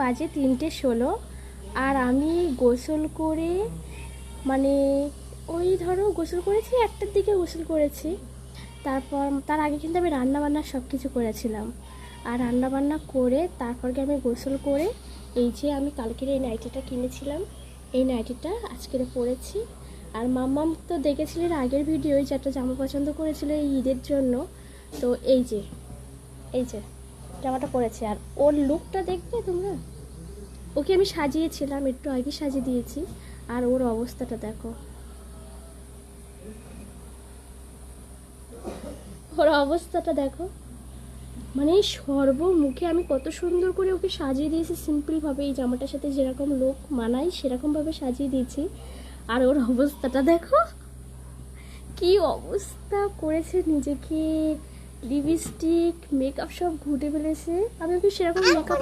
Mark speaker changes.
Speaker 1: বাজে 3:16 আর আমি গোসল করে মানে ওই ধরো গোসল করেছি 1টার দিকে গোসল করেছি। তারপর তার আগে কিন্তু আমি রান্নাবান্না সব কিছু করেছিলাম। আর রান্নাবান্না করে তারপরকে আমি গোসল করে এই যে আমি কালকের এই নাইটিটা কিনেছিলাম, এই নাইটিটা আজকের পরেছি। আর মাম্মাম তো দেখেছিলেন আগের ভিডিওয় যে একটা জামা পছন্দ করেছিল এই ঈদের জন্য, তো এই যে জামাটা পরেছে। আর ওর লুকটা দেখবে তোমরা, ওকে আমি সাজিয়েছিলাম, একটু আগে সাজিয়ে দিয়েছি। আর ওর অবস্থাটা দেখো, ওর অবস্থাটা দেখো, মানে সর্বমুখে আমি কত সুন্দর করে ওকে সাজিয়ে দিয়েছি সিম্পলভাবে, এই জামাটার সাথে যেরকম লুক মানাই সেরকমভাবে সাজিয়ে দিয়েছি। আর ওর অবস্থাটা দেখো, কি অবস্থা করেছে, নিজেকে লিপস্টিক মেকআপ সব ঘুটে ফেলেছে। আমি ওকে সেরকম মেকআপ